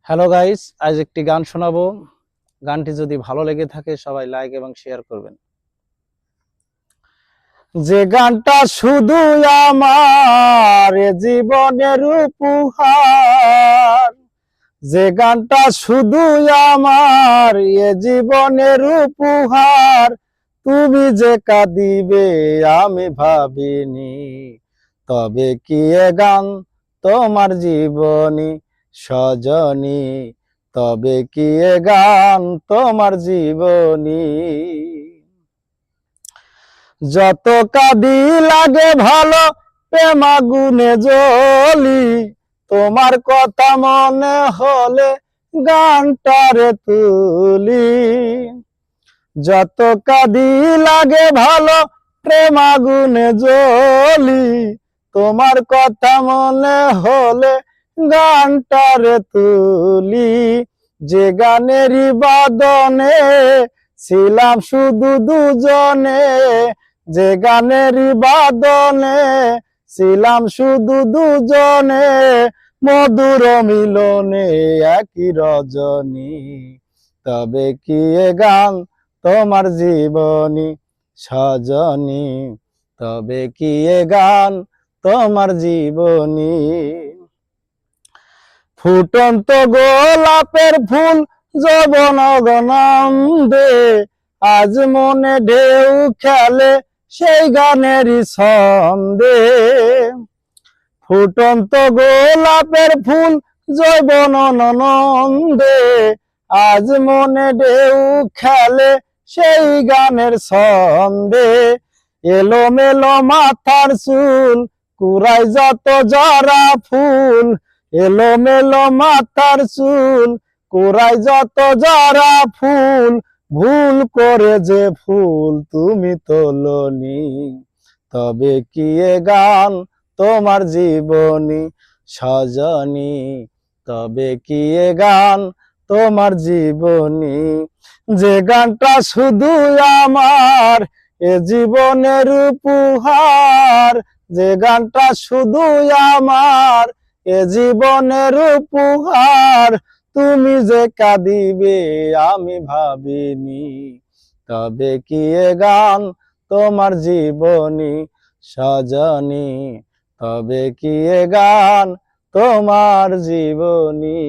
Hello guys, আজ একটি গান শোনাবো। গানটি যদি ভালো লেগে থাকে সবাই লাইক এবং শেয়ার করবেন। যে গানটা শুধু আমার জীবনের উপহার, যে গানটা শুধু আমার জীবনের উপহার, তুমি যে কাঁদিবে আমি ভাবিনি। তবে কি এ গান তোমার জীবনী সজনী, তবে কি এ গান তোমার জীবনী। যত কাঁদি লাগে ভালো প্রেম আগুনে জ্বলি, তোমার কথা মনে হলে গানটারে তুলি। যত কাঁদি লাগে ভালো প্রেম আগুনে জ্বলি, তোমার কথা মনে হলে গানটারে তুলি। যে গানেরই বাদনে ছিলাম শুধু দুজনে, যে গানেরই বাদনে ছিলাম শুধু দুজনে, মধুর মিলনে একই রজনী। তবে কি এ গান তোমার জীবনী সজনী, তবে কি এ গান তোমার জীবনী। ফুটন্ত গোলাপের ফুল যৌবন গনন্দে, আজ মনে ঢেউ খেলে সেই গানেরই ছন্দে। ফুটন্ত গোলাপের ফুল যৌবন নন্দে, আজ মনে ঢেউ খেলে সেই গানের ছন্দে। এলোমেলো মাথার চুল কুড়াই যত জরা ফুল, এলোমেলো মাথার চুল কুড়াই যত জরা ফুল, ভুল করে যে ফুল তুমি তোলনি। তবে কি এ গান তোমার জীবনী সজনী, তবে কি এ গান তোমার জীবনী। যে গানটা শুধু আমার জীবনের উপহার, যে গানটা শুধু আমার জীবনের উপহার, তুমি যে কাঁদিবে আমি ভাবিনি। তবে কি এ গান তোমার জীবনী সজনী, তবে কি এ গান তোমার জীবনী।